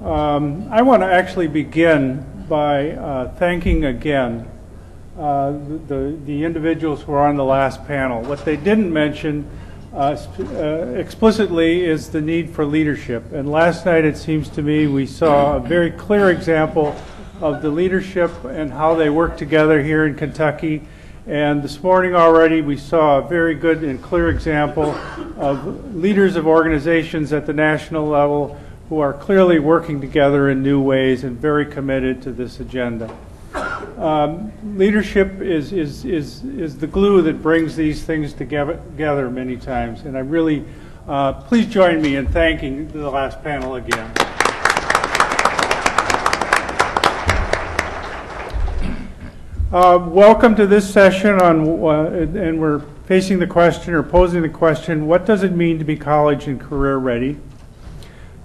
I want to actually begin by thanking again the individuals who are on the last panel. What they didn't mention explicitly is the need for leadership. And last night, it seems to me, we saw a very clear example of the leadership and how they work together here in Kentucky. And this morning already, we saw a very good and clear example of leaders of organizations at the national level who are clearly working together in new ways and very committed to this agenda. Leadership is the glue that brings these things together many times. And I really, please join me in thanking the last panel again. Welcome to this session on, and we're facing the question or posing the question, what does it mean to be college and career ready?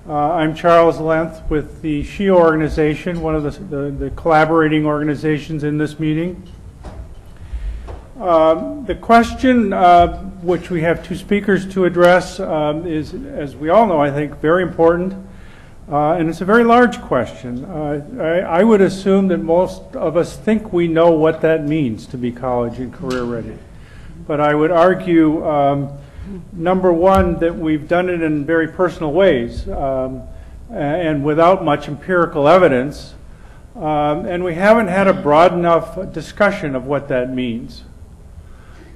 I'm Charles Lenth with the SHE organization, one of the collaborating organizations in this meeting. The question, which we have two speakers to address, is, as we all know, I think, very important. And it's a very large question. I would assume that most of us think we know what that means to be college and career ready. But I would argue, number one, that we've done it in very personal ways and without much empirical evidence. And we haven't had a broad enough discussion of what that means.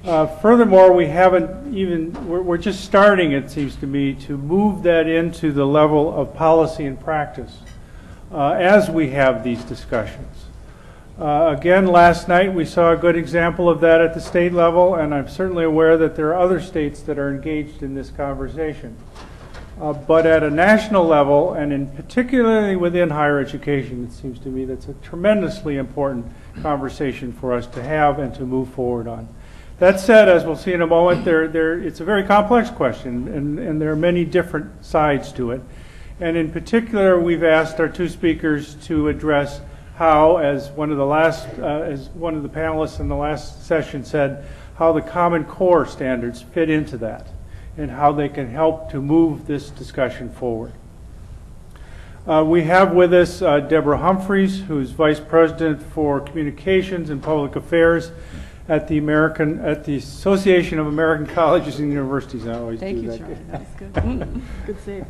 Furthermore, we haven't even, we're just starting, it seems to me, to move that into the level of policy and practice as we have these discussions. Again, last night we saw a good example of that at the state level, and I'm certainly aware that there are other states that are engaged in this conversation. But at a national level, and in particularly within higher education, it seems to me that's a tremendously important conversation for us to have and to move forward on. That said, as we'll see in a moment, it's a very complex question, and there are many different sides to it. And in particular, we've asked our two speakers to address how, as one of the panelists in the last session said, how the Common Core standards fit into that, and how they can help to move this discussion forward. We have with us Deborah Humphreys, who's Vice President for Communications and Public Affairs at the Association of American Colleges and Universities. I always Thank do you, that. Charlie. That's good. Good save.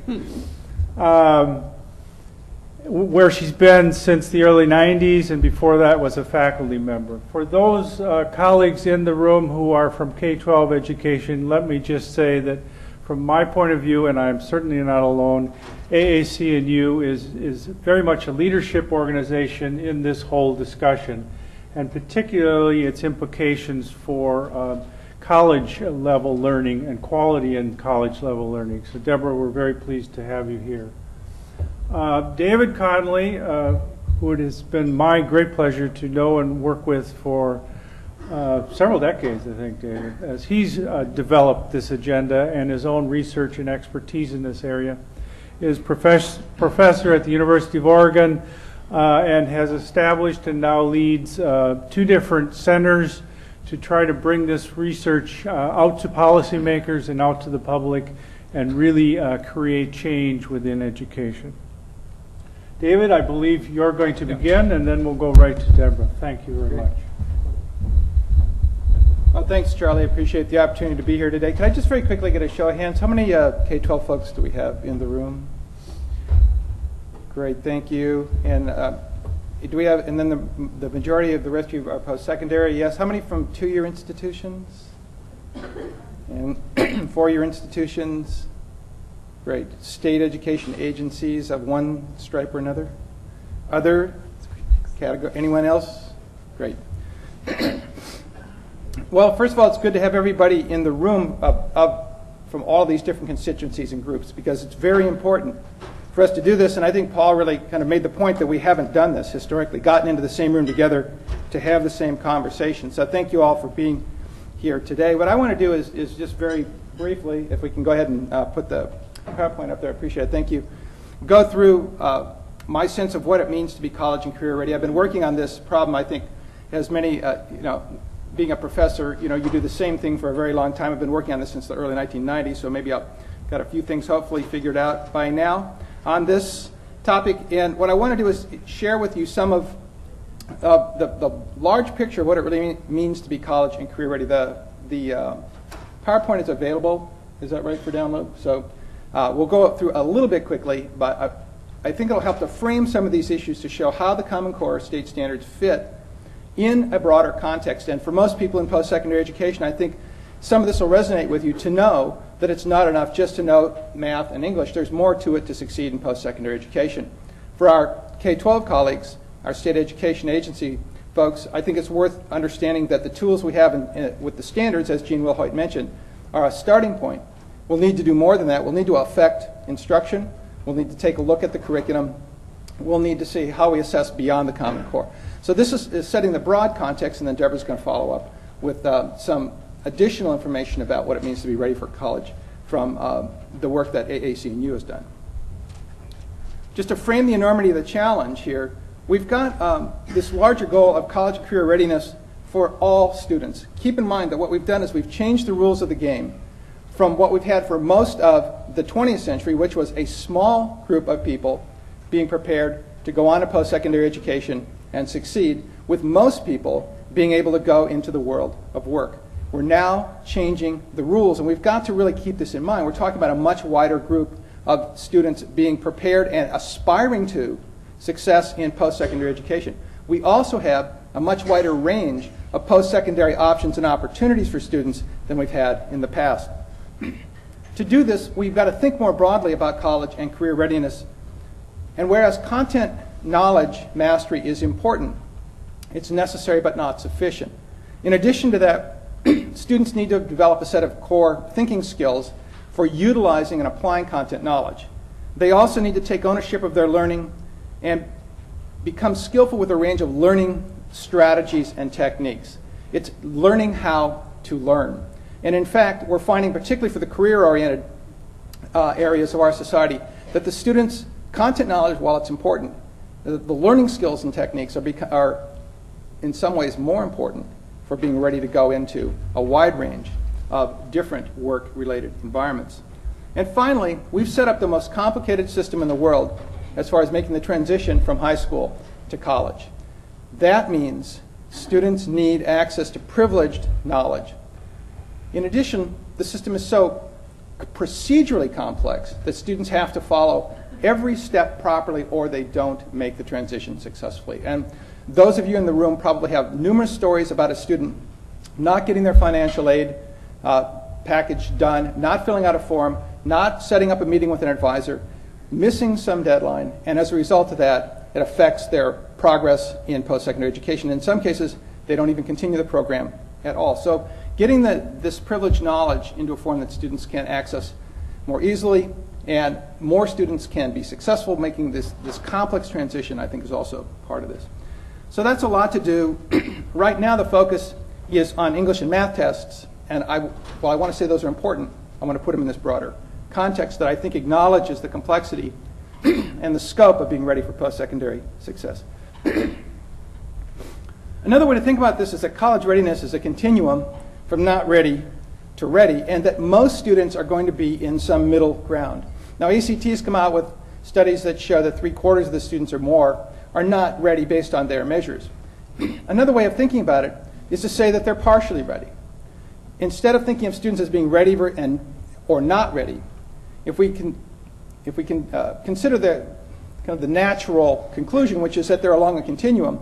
Where she's been since the early 90s, and before that was a faculty member. For those colleagues in the room who are from K-12 education, let me just say that from my point of view, and I'm certainly not alone, AAC&U is very much a leadership organization in this whole discussion, and particularly its implications for college level learning and quality in college level learning. So Deborah, we're very pleased to have you here. David Conley, who it has been my great pleasure to know and work with for several decades, I think, David, as he's developed this agenda and his own research and expertise in this area, is professor at the University of Oregon, and has established and now leads two different centers to try to bring this research out to policymakers and out to the public and really create change within education. David, I believe you're going to begin, and then we'll go right to Deborah. Thank you very much. Well, thanks, Charlie. I appreciate the opportunity to be here today. Can I just very quickly get a show of hands? How many K-12 folks do we have in the room? Great, thank you. And do we have, and then the majority of the rest of you are post-secondary? Yes. How many from two-year institutions? And four-year institutions? Great. State education agencies of one stripe or another? Other category? Anyone else? Great. Well, first of all, it's good to have everybody in the room from all these different constituencies and groups, because it's very important for us to do this, and I think Paul really kind of made the point that we haven't done this historically, gotten into the same room together to have the same conversation. So thank you all for being here today. What I want to do is just very briefly, if we can go ahead and put the PowerPoint up there, I appreciate it, thank you, go through my sense of what it means to be college and career ready. I've been working on this problem, I think, as many, being a professor, you do the same thing for a very long time. I've been working on this since the early 1990s, so maybe I've got a few things hopefully figured out by now on this. topic, and what I want to do is share with you some of the large picture of what it really means to be college and career ready. The PowerPoint is available. Is that right for download? So we'll go through a little bit quickly, but I think it'll help to frame some of these issues to show how the Common Core state standards fit in a broader context. And for most people in post-secondary education, I think some of this will resonate with you to know that it's not enough just to know math and English. There's more to it to succeed in post-secondary education. For our K-12 colleagues, our state education agency folks, I think it's worth understanding that the tools we have with the standards, as Gene Wilhoit mentioned, are a starting point. We'll need to do more than that. We'll need to affect instruction. We'll need to take a look at the curriculum. We'll need to see how we assess beyond the Common Core. So this is setting the broad context, and then Deborah's going to follow up with some additional information about what it means to be ready for college from the work that AAC&U has done. Just to frame the enormity of the challenge here, we've got this larger goal of college career readiness for all students. Keep in mind that what we've done is we've changed the rules of the game from what we've had for most of the 20th century, which was a small group of people being prepared to go on to post-secondary education and succeed, with most people being able to go into the world of work. We're now changing the rules, and we've got to really keep this in mind. We're talking about a much wider group of students being prepared and aspiring to success in post-secondary education. We also have a much wider range of post-secondary options and opportunities for students than we've had in the past. To do this, we've got to think more broadly about college and career readiness. And whereas content knowledge mastery is important, it's necessary but not sufficient. In addition to that, students need to develop a set of core thinking skills for utilizing and applying content knowledge. They also need to take ownership of their learning and become skillful with a range of learning strategies and techniques. It's learning how to learn. And in fact, we're finding, particularly for the career-oriented areas of our society, that the students' content knowledge, while it's important, the learning skills and techniques are in some ways more important for being ready to go into a wide range of different work-related environments. And finally, we've set up the most complicated system in the world as far as making the transition from high school to college. That means students need access to privileged knowledge. In addition, the system is so procedurally complex that students have to follow every step properly or they don't make the transition successfully. And those of you in the room probably have numerous stories about a student not getting their financial aid package done, not filling out a form, not setting up a meeting with an advisor, missing some deadline, and as a result of that, it affects their progress in post-secondary education. In some cases, they don't even continue the program at all. So getting this privileged knowledge into a form that students can access more easily and more students can be successful making this complex transition, I think, is also part of this. So that's a lot to do. Right now, the focus is on English and math tests, and while I want to say those are important, I want to put them in this broader context that I think acknowledges the complexity and the scope of being ready for post-secondary success. Another way to think about this is that college readiness is a continuum from not ready to ready, and that most students are going to be in some middle ground. Now, ACT has come out with studies that show that 3/4 of the students or more are not ready based on their measures. Another way of thinking about it is to say that they're partially ready. Instead of thinking of students as being ready or not ready, if we can consider the kind of the natural conclusion, which is that they're along a continuum,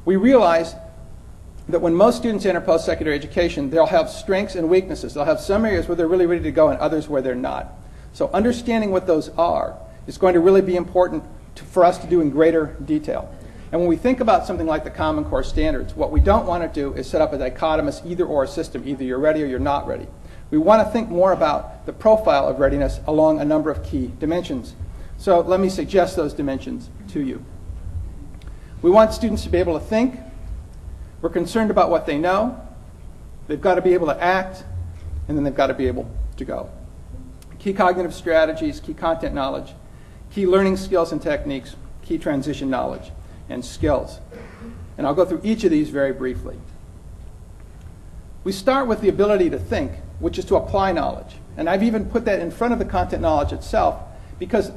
we realize that when most students enter post-secondary education, they'll have strengths and weaknesses. They'll have some areas where they're really ready to go and others where they're not. So understanding what those are is going to really be important for us to do in greater detail. And when we think about something like the Common Core standards, what we don't want to do is set up a dichotomous either-or system. Either you're ready or you're not ready. We want to think more about the profile of readiness along a number of key dimensions. So let me suggest those dimensions to you. We want students to be able to think. We're concerned about what they know. They've got to be able to act, and then they've got to be able to go. Key cognitive strategies, key content knowledge, key learning skills and techniques, key transition knowledge and skills. And I'll go through each of these very briefly. We start with the ability to think, which is to apply knowledge. And I've even put that in front of the content knowledge itself, because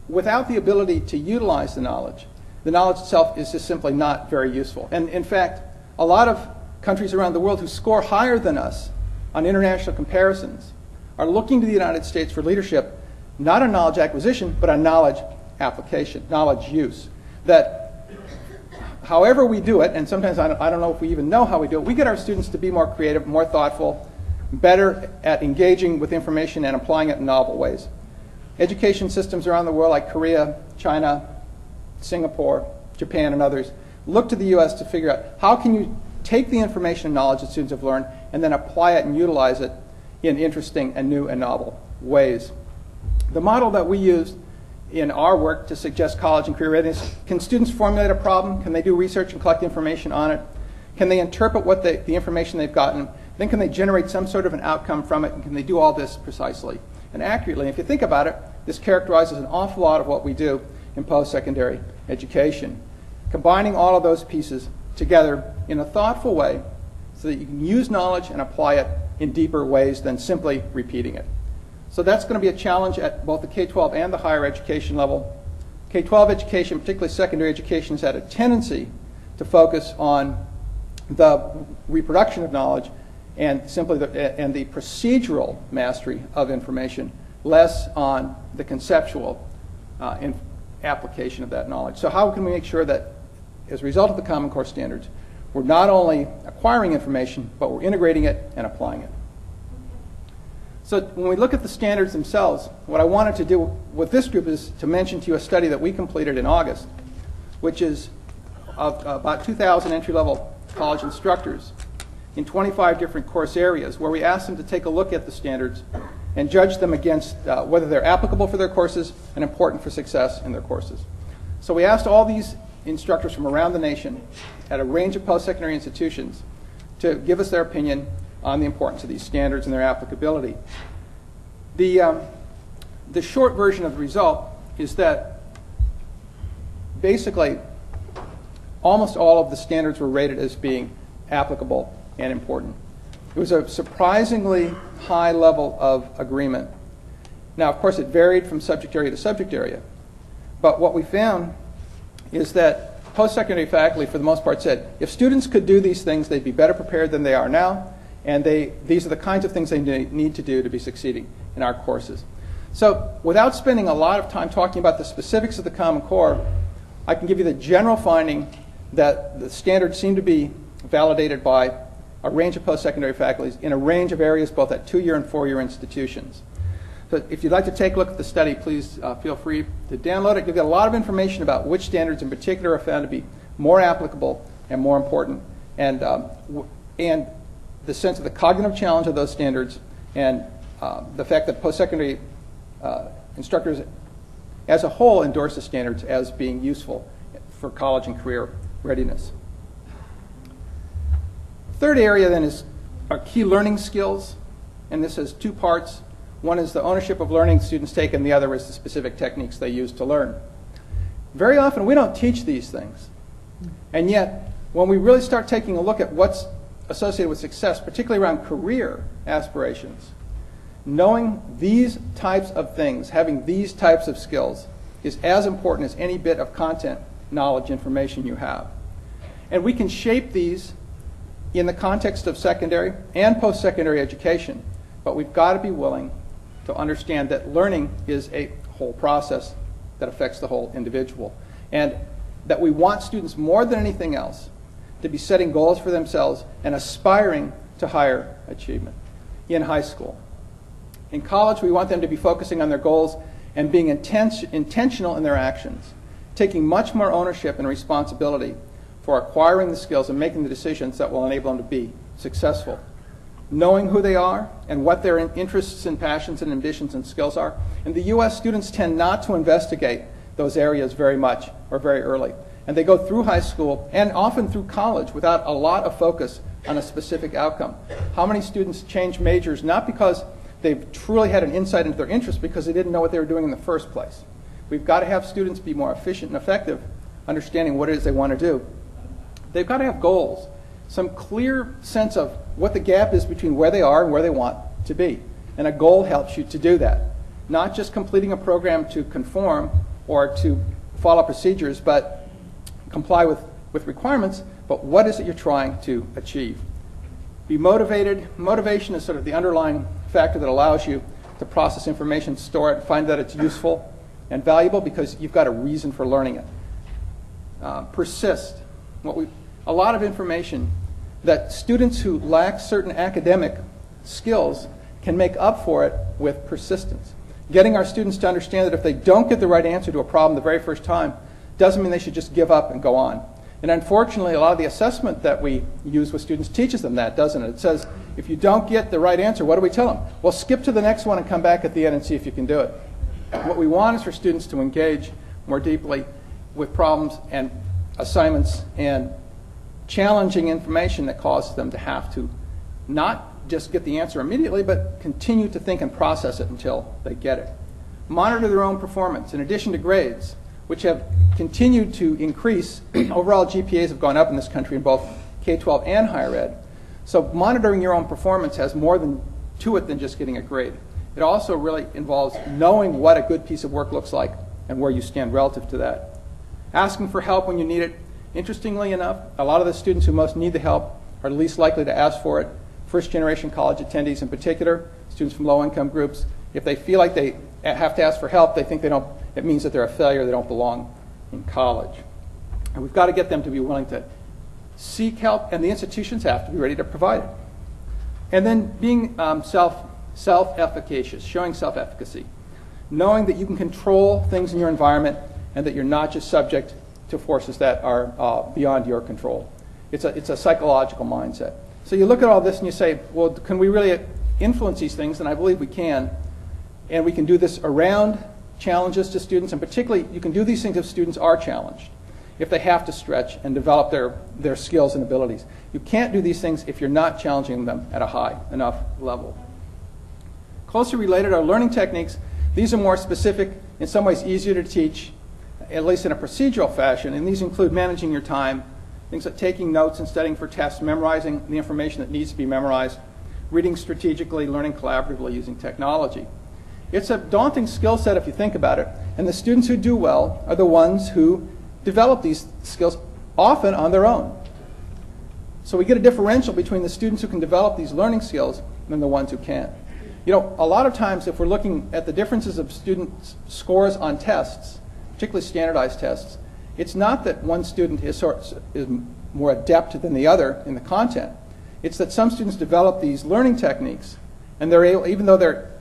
without the ability to utilize the knowledge itself is just simply not very useful. And in fact, a lot of countries around the world who score higher than us on international comparisons are looking to the United States for leadership, not on knowledge acquisition, but on knowledge application, knowledge use. That however we do it, and sometimes I don't know if we even know how we do it, we get our students to be more creative, more thoughtful, better at engaging with information and applying it in novel ways. Education systems around the world like Korea, China, Singapore, Japan, and others look to the U.S. to figure out how can you take the information and knowledge that students have learned and then apply it and utilize it in interesting and new and novel ways. The model that we used in our work to suggest college and career readiness, can students formulate a problem? Can they do research and collect information on it? Can they interpret what the information they've gotten? Then can they generate some sort of an outcome from it? And can they do all this precisely and accurately? If you think about it, this characterizes an awful lot of what we do in post-secondary education. Combining all of those pieces together in a thoughtful way so that you can use knowledge and apply it in deeper ways than simply repeating it. So that's going to be a challenge at both the K-12 and the higher education level. K-12 education, particularly secondary education, has had a tendency to focus on the reproduction of knowledge and simply the procedural mastery of information, less on the conceptual application of that knowledge. So how can we make sure that as a result of the Common Core standards, we're not only acquiring information, but we're integrating it and applying it? So when we look at the standards themselves, what I wanted to do with this group is to mention to you a study that we completed in August, which is of about 2,000 entry-level college instructors in 25 different course areas, where we asked them to take a look at the standards and judge them against whether they're applicable for their courses and important for success in their courses. So we asked all these instructors from around the nation at a range of post-secondary institutions to give us their opinion on the importance of these standards and their applicability. The short version of the result is that basically almost all of the standards were rated as being applicable and important. It was a surprisingly high level of agreement. Now, of course, it varied from subject area to subject area, but what we found is that post-secondary faculty, for the most part, said if students could do these things, they'd be better prepared than they are now, and these are the kinds of things they need to do to be succeeding in our courses. So without spending a lot of time talking about the specifics of the Common Core, I can give you the general finding that the standards seem to be validated by a range of post-secondary faculties in a range of areas, both at 2-year and 4-year institutions. So if you'd like to take a look at the study, please feel free to download it. You'll get a lot of information about which standards in particular are found to be more applicable and more important, and the sense of the cognitive challenge of those standards, and the fact that post-secondary instructors as a whole endorse the standards as being useful for college and career readiness. Third area then is our key learning skills, and this has two parts. One is the ownership of learning students take, and the other is the specific techniques they use to learn. Very often we don't teach these things, and yet when we really start taking a look at what's associated with success, particularly around career aspirations, knowing these types of things, having these types of skills, is as important as any bit of content, knowledge, information you have. And we can shape these in the context of secondary and post-secondary education, but we've got to be willing to understand that learning is a whole process that affects the whole individual, and that we want students more than anything else to be setting goals for themselves and aspiring to higher achievement in high school. In college, we want them to be focusing on their goals and being intentional in their actions, taking much more ownership and responsibility for acquiring the skills and making the decisions that will enable them to be successful. Knowing who they are and what their interests and passions and ambitions and skills are. In the U.S., students tend not to investigate those areas very much or very early. And they go through high school and often through college without a lot of focus on a specific outcome. How many students change majors not because they've truly had an insight into their interests, because they didn't know what they were doing in the first place? We've got to have students be more efficient and effective, understanding what it is they want to do. They've got to have goals, some clear sense of what the gap is between where they are and where they want to be. And a goal helps you to do that. Not just completing a program to conform or to follow procedures, but comply with requirements, but what is it you're trying to achieve? Be motivated. Motivation is sort of the underlying factor that allows you to process information, store it, find that it's useful and valuable because you've got a reason for learning it. Persist. A lot of information that students who lack certain academic skills can make up for it with persistence. Getting our students to understand that if they don't get the right answer to a problem the very first time doesn't mean they should just give up and go on. And unfortunately, a lot of the assessment that we use with students teaches them that, doesn't it? It says, if you don't get the right answer, what do we tell them? Well, skip to the next one and come back at the end and see if you can do it. What we want is for students to engage more deeply with problems and assignments and challenging information that causes them to have to not just get the answer immediately, but continue to think and process it until they get it. Monitor their own performance. In addition to grades, which have continued to increase, overall GPAs have gone up in this country in both K-12 and higher ed. So monitoring your own performance has more to it than just getting a grade. It also really involves knowing what a good piece of work looks like and where you stand relative to that. Asking for help when you need it. Interestingly enough, a lot of the students who most need the help are least likely to ask for it. First-generation college attendees in particular, students from low-income groups, if they feel like they have to ask for help, they think it means that they're a failure, they don't belong in college. And we've got to get them to be willing to seek help, and the institutions have to be ready to provide it. And then being self-efficacious, showing self-efficacy, knowing that you can control things in your environment and that you're not just subject to forces that are beyond your control. It's a psychological mindset. So you look at all this and you say, well, can we really influence these things? And I believe we can. And we can do this around challenges to students, and particularly you can do these things if students are challenged, if they have to stretch and develop their skills and abilities. You can't do these things if you're not challenging them at a high enough level. Closely related are learning techniques. These are more specific, in some ways easier to teach, at least in a procedural fashion, and these include managing your time, things like taking notes and studying for tests, memorizing the information that needs to be memorized, reading strategically, learning collaboratively using technology. It's a daunting skill set if you think about it, and the students who do well are the ones who develop these skills often on their own. So we get a differential between the students who can develop these learning skills and the ones who can't. You know, a lot of times if we're looking at the differences of students' scores on tests, particularly standardized tests, it's not that one student is more adept than the other in the content. It's that some students develop these learning techniques, and they're able, even though they're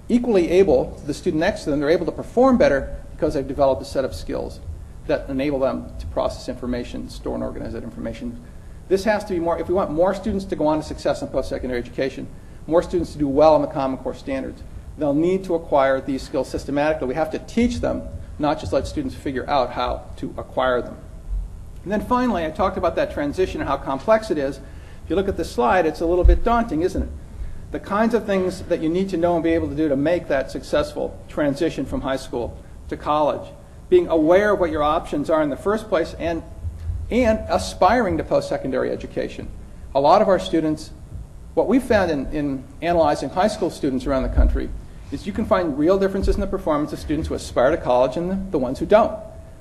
equally able to the student next to them, they're able to perform better because they've developed a set of skills that enable them to process information, store and organize that information. This has to be more, if we want more students to go on to success in post-secondary education, more students to do well in the Common Core standards, they'll need to acquire these skills systematically. We have to teach them, not just let students figure out how to acquire them. And then finally, I talked about that transition and how complex it is. If you look at this slide, it's a little bit daunting, isn't it? The kinds of things that you need to know and be able to do to make that successful transition from high school to college. Being aware of what your options are in the first place and aspiring to post-secondary education. A lot of our students, what we've found in analyzing high school students around the country is you can find real differences in the performance of students who aspire to college and the ones who don't.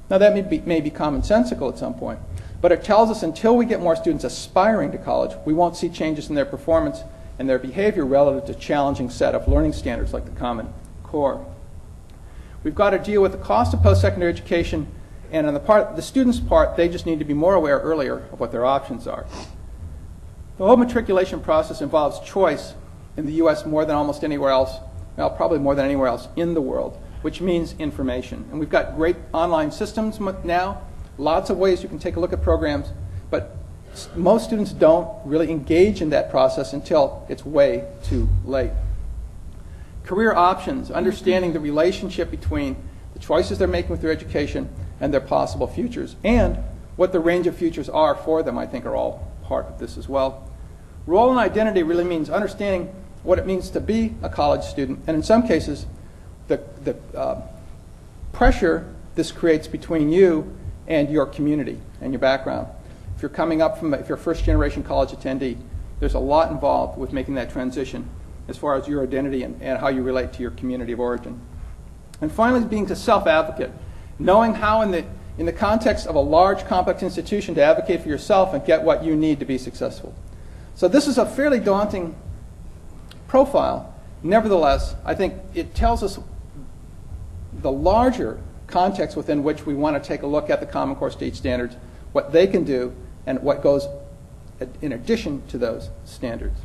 Now that may be commonsensical at some point, but it tells us until we get more students aspiring to college, we won't see changes in their performance and their behavior relative to challenging set of learning standards like the Common Core. We've got to deal with the cost of post-secondary education, and on the students' part, they just need to be more aware earlier of what their options are. The whole matriculation process involves choice in the U.S. more than almost anywhere else, well, probably more than anywhere else in the world, which means information. And we've got great online systems now, lots of ways you can take a look at programs, but most students don't really engage in that process until it's way too late. Career options, understanding the relationship between the choices they're making with their education and their possible futures, and what the range of futures are for them, I think, are all part of this as well. Role and identity really means understanding what it means to be a college student, and in some cases, the pressure this creates between you and your community and your background. If you're coming up from, if you're a first-generation college attendee, there's a lot involved with making that transition as far as your identity and how you relate to your community of origin. And finally, being a self-advocate, knowing how in the context of a large, complex institution to advocate for yourself and get what you need to be successful. So this is a fairly daunting profile. Nevertheless, I think it tells us the larger context within which we want to take a look at the Common Core state standards, what they can do, and what goes in addition to those standards.